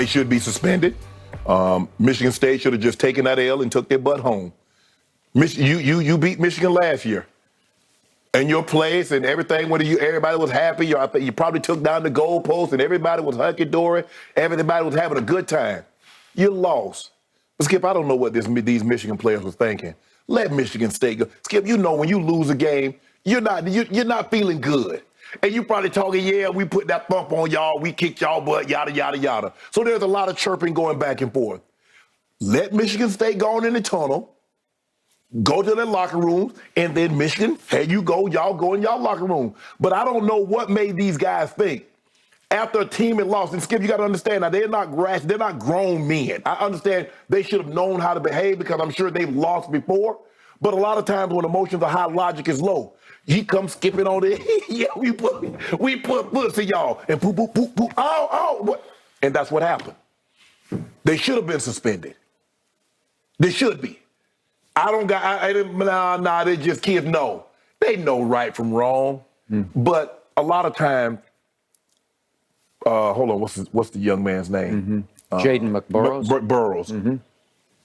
They should be suspended. Michigan State should have just taken that L and took their butt home. You beat Michigan last year. And your place and everything, everybody was happy. You probably took down the goalpost and everybody was hunky-dory. Everybody was having a good time. You lost. But Skip, I don't know what these Michigan players were thinking. Let Michigan State go. Skip, you know when you lose a game, you're not feeling good. And you probably talking, yeah, we put that thump on y'all, we kicked y'all butt, yada, yada, yada. So there's a lot of chirping going back and forth. Let Michigan State go on in the tunnel, go to their locker rooms, and then Michigan, here you go, y'all go in y'all locker room. But I don't know what made these guys think. After a team had lost, and Skip, you got to understand, now they're not grown men. I understand they should have known how to behave because I'm sure they've lost before. But a lot of times when emotions are high, logic is low. He comes skipping on it. Yeah, we put pussy y'all and poop, poop, poop, poop. What? And that's what happened. They should have been suspended. They should be. They just kids know. They know right from wrong. But a lot of times, hold on, what's the young man's name? Jaden McBurrows. Burrows.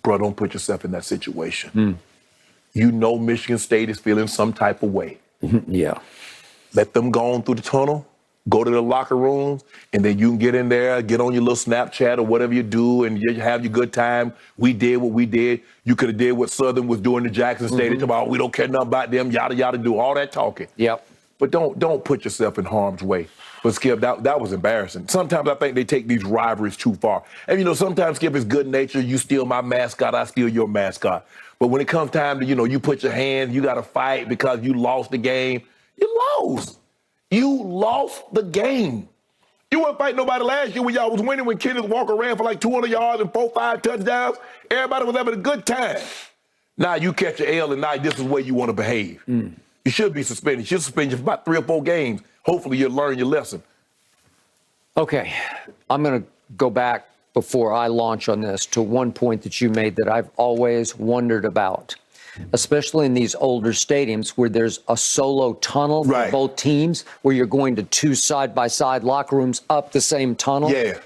Bro, don't put yourself in that situation. You know Michigan State is feeling some type of way. Yeah. Let them go on through the tunnel, go to the locker rooms, and then you can get in there, get on your little Snapchat or whatever you do, and you have your good time. We did what we did. You could have did what Southern was doing to Jackson State. It's about, we don't care nothing about them, yada, yada, do all that talking. Yep. But don't put yourself in harm's way. But Skip, that was embarrassing. Sometimes I think they take these rivalries too far. And sometimes Skip is good nature. You steal my mascot, I steal your mascot. But when it comes time to, you put your hand, you got to fight because you lost the game. You lost. You lost the game. You weren't fighting nobody last year when y'all was winning, when Kenneth Walker ran for like 200 yards and 4-5 touchdowns. Everybody was having a good time. Now you catch your L and now this is where you want to behave. You should be suspended. You should suspend you for about 3 or 4 games. Hopefully you'll learn your lesson. Okay, I'm going to go back before I launch on this to one point that you made that I've always wondered about, especially in these older stadiums where there's a solo tunnel for both teams, where you're going to 2 side-by-side locker rooms up the same tunnel. Yeah.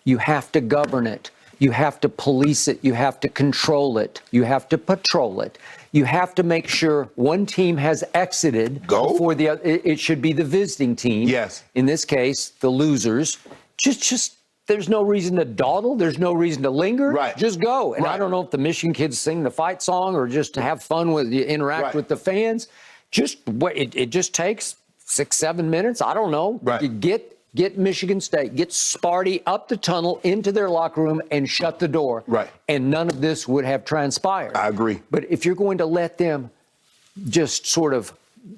You have to govern it. You have to police it. You have to control it. You have to patrol it. You have to make sure one team has exited before the other. It should be the visiting team. Yes. In this case, the losers. Just there's no reason to dawdle. There's no reason to linger. Right. Just go. And I don't know if the Michigan kids sing the fight song or just to have fun with you, interact with the fans. It just takes 6-7 minutes. I don't know. Right. Get Michigan State, get Sparty up the tunnel into their locker room and shut the door. Right. And none of this would have transpired. I agree. But if you're going to let them just sort of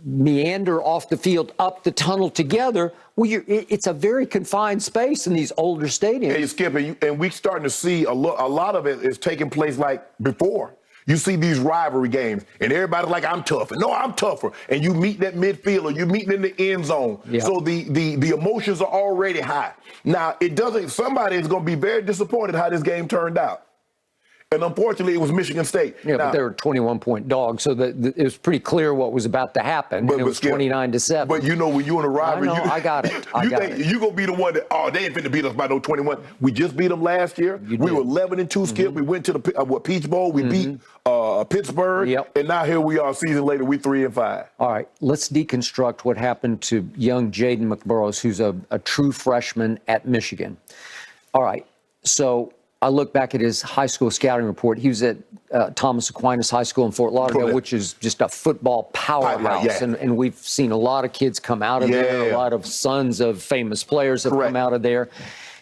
meander off the field up the tunnel together, well, it's a very confined space in these older stadiums. Hey, Skip, and we're starting to see a lot of it is taking place like before. You see these rivalry games, and everybody's like, I'm tougher. No, I'm tougher. And you meet that midfielder, you meet in the end zone. Yep. So the emotions are already high. Now, somebody is going to be very disappointed how this game turned out. And unfortunately, it was Michigan State. Yeah, but they were 21-point dogs, so it was pretty clear what was about to happen. And it was 29-7. But when you in a rivalry, I got it. You're going to be the one that, they ain't finna beat us by no 21. We just beat them last year. We were 11-2, Skip. We went to the Peach Bowl. We beat Pittsburgh. Yep. And now here we are, a season later, we 3-5. All right, let's deconstruct what happened to young Jaden McBurrows, who's a true freshman at Michigan. All right, so I look back at his high school scouting report. He was at Thomas Aquinas High School in Fort Lauderdale, which is just a football powerhouse. And we've seen a lot of kids come out of there. A lot of sons of famous players have come out of there.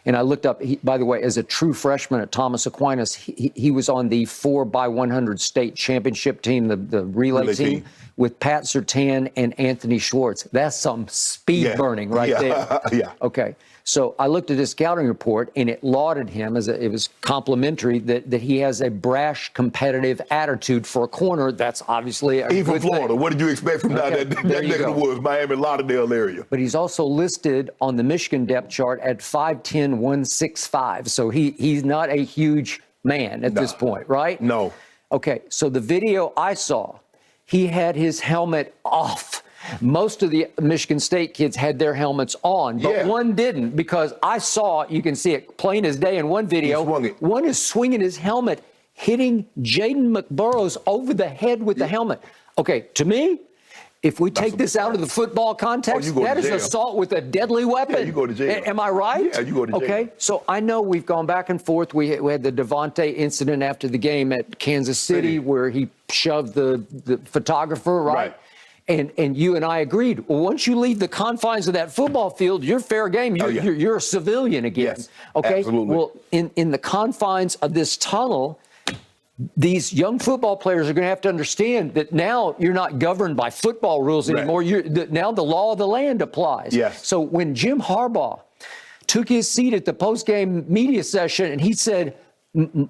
And I looked up, by the way, as a true freshman at Thomas Aquinas, he was on the 4x100 state championship team, the relay team, with Pat Surtain and Anthony Schwartz. That's some speed burning there. Okay. So I looked at his scouting report, and it lauded him it was complimentary that he has a brash, competitive attitude for a corner. That's obviously a He's good from Florida. thing. What did you expect from that neck of the woods, Miami, Lauderdale area? But he's also listed on the Michigan depth chart at 5'10", 165. So he's not a huge man at this point, right? No. Okay, so the video I saw, he had his helmet off. Most of the Michigan State kids had their helmets on, but Yeah. one didn't, because I saw, you can see it plain as day in one video, He swung it. one is swinging his helmet, hitting Jaden McBurrows over the head with the helmet. Okay, to me, if we take this out of the football context, you go to that is jail. assault with a deadly weapon. Yeah, you go to jail. Am I right? Yeah, you go to jail. Okay, so I know we've gone back and forth. We had the Devontae incident after the game at Kansas City where he shoved the photographer, right? And you and I agreed. Well, once you leave the confines of that football field, you're fair game. You're a civilian again. Yes, okay. absolutely. Well, in the confines of this tunnel, these young football players are going to have to understand that now you're not governed by football rules anymore. Now the law of the land applies. Yes. So when Jim Harbaugh took his seat at the post-game media session and he said,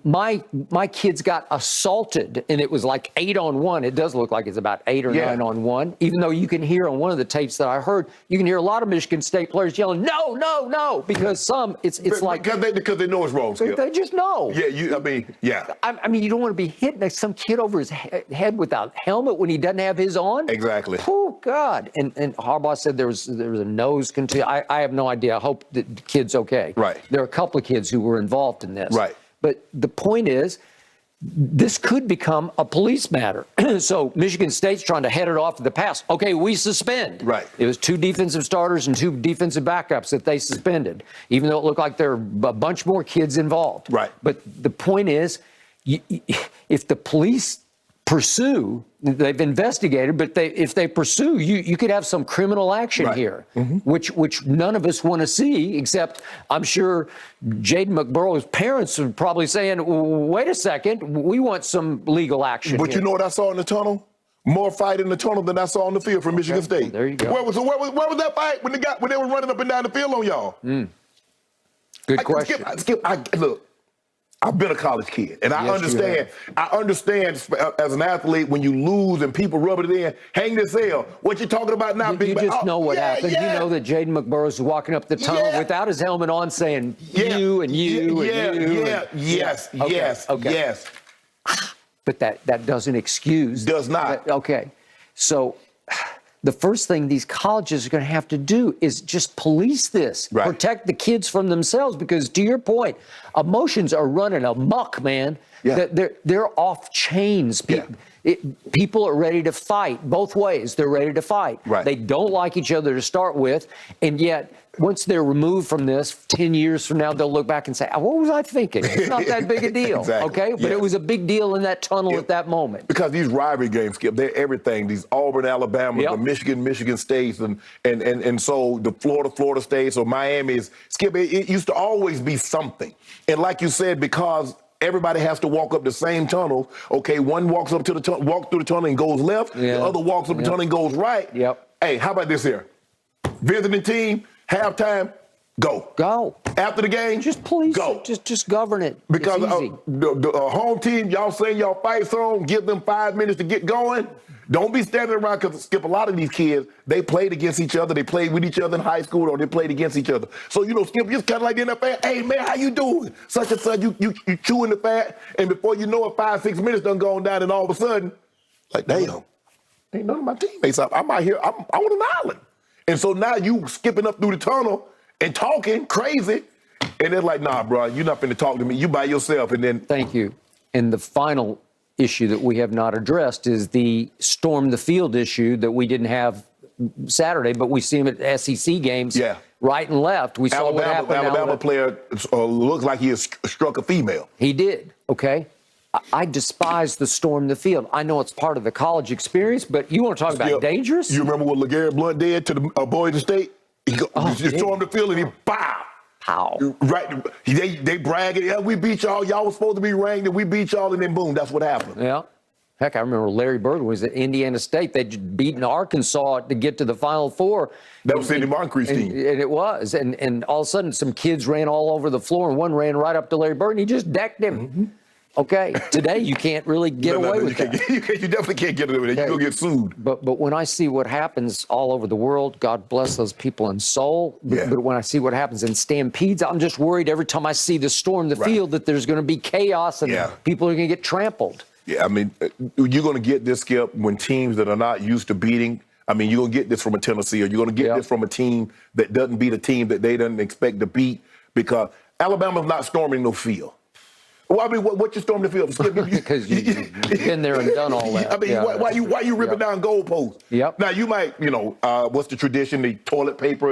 my kids got assaulted, and it was like 8-on-1. It does look like it's about 8 or 9-on-1, even though you can hear on one of the tapes that I heard, you can hear a lot of Michigan State players yelling, no, no, no, because some, it's like. Because they know it's wrong, Skip. They just know. Yeah, I mean, you don't want to be hitting some kid over his head without helmet when he doesn't have his on. Exactly. Oh, God. And Harbaugh said there was a nose contusion. I have no idea. I hope that the kid's okay. Right. There are a couple of kids who were involved in this. Right. But the point is, this could become a police matter. So Michigan State's trying to head it off to the pass. Okay, we suspend. Right. It was 2 defensive starters and 2 defensive backups that they suspended, even though it looked like there were a bunch more kids involved. Right. But the point is, if the police pursue, they've investigated, but if they pursue, you could have some criminal action here, which none of us want to see, except I'm sure Jaden McBurrow's parents are probably saying, wait a second, we want some legal action But here. you know what I saw in the tunnel? More fight in the tunnel than I saw on the field from Michigan State. There you go. Where was that fight when they were running up and down the field on y'all? Good question. Look, I've been a college kid, and I understand. I understand as an athlete when you lose and people rub it in. Hang this L. What you talking about now? You just know what happened. You know that Jaden McBurrows is walking up the tunnel without his helmet on, saying you and you and you. Yes. But that doesn't excuse. Does not. Okay. So the first thing these colleges are going to have to do is just police this, protect the kids from themselves, because to your point, emotions are running amok, man. Yeah. They're off chains. People are ready to fight both ways. They're ready to fight. Right. They don't like each other to start with, and yet once they're removed from this, 10 years from now, they'll look back and say, what was I thinking? It's not that big a deal. Exactly. Okay? But it was a big deal in that tunnel at that moment. Because these rivalry games, Skip, they're everything. These Auburn, Alabama, the Michigan States, and so the Florida States or Miami's. Skip, it used to always be something. And like you said, because everybody has to walk up the same tunnel. Okay, one walks up to the tunnel, walk through the tunnel and goes left. The other walks up the tunnel and goes right. Hey, how about this here? Visiting team, halftime, go. After the game, just police go. It. Just govern it. Because it's easy. the home team, y'all sing y'all fight song, give them 5 minutes to get going. Don't be standing around, because Skip, a lot of these kids, they played against each other. They played with each other in high school, or they played against each other. So, Skip, just kind of like in the NFL, hey, man, how you doing? Such and such, you chewing the fat, and before you know it, 5-6 minutes done gone down, and all of a sudden, like, damn, ain't none of my teammates up. I'm out here, I'm on an island. And so now you skipping up through the tunnel and talking crazy, and they're like, nah, bro, you're not finna talk to me. You by yourself, and then. Thank you. And the final issue that we have not addressed is the storm the field issue that we didn't have Saturday, but we see him at SEC games right and left. We saw what happened. Alabama player looks like he has struck a female. He did, okay? I despise the storm the field. I know it's part of the college experience, but you want to talk about dangerous? You remember what LeGarrette Blount did to the Boise State? He stormed the field and he pow. How? Right. They bragging, yeah, we beat y'all. Y'all was supposed to be ranked, and we beat y'all, and then boom, that's what happened. Yeah. Heck, I remember Larry Bird was at Indiana State. They'd beaten Arkansas to get to the Final Four. That was Cindy Moncrief's team. And it was. And all of a sudden, some kids ran all over the floor, and one ran right up to Larry Bird, and he just decked him. Okay, today you can't really get away with that. You definitely can't get away with it. You're going to get sued. But when I see what happens all over the world, God bless those people in Seoul. But when I see what happens in stampedes, I'm just worried every time I see the storm the field that there's going to be chaos and people are going to get trampled. Yeah, I mean, you're going to get this, Skip, when teams that are not used to beating I mean, you're going to get this from a Tennessee, or you're going to get this from a team that doesn't beat a team that they didn't expect to beat, because Alabama's not storming no field. Well, I mean, what you storming the field for? Because you've been there and done all that. I mean, why you ripping down goalposts? Yep. Now, you might, what's the tradition? The toilet paper,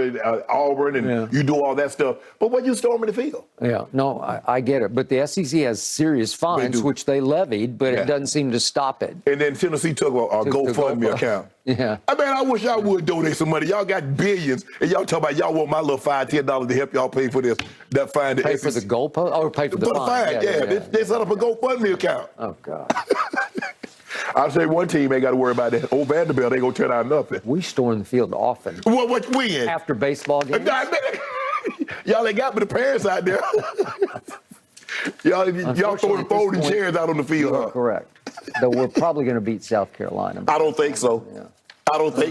Auburn, and you do all that stuff. But what you storming the field? Yeah, no, I get it. But the SEC has serious fines, which they levied, but it doesn't seem to stop it. And then Tennessee took a GoFundMe account. Yeah. I mean, I wish y'all would donate some money. Y'all got billions, and y'all talk about y'all want my little $5, $10 to help y'all pay for this. That fine. Pay for the goalpost, or pay for the fine? They set up a GoFundMe account. Oh, God. I'll say one team ain't got to worry about that. Old Vanderbilt ain't going to turn out nothing. We storm the field often. What when? After baseball games? Y'all ain't got but the parents out there. y'all throwing folding chairs out on the field, huh? Correct. Though we're probably going to beat South Carolina. I don't think so. I don't think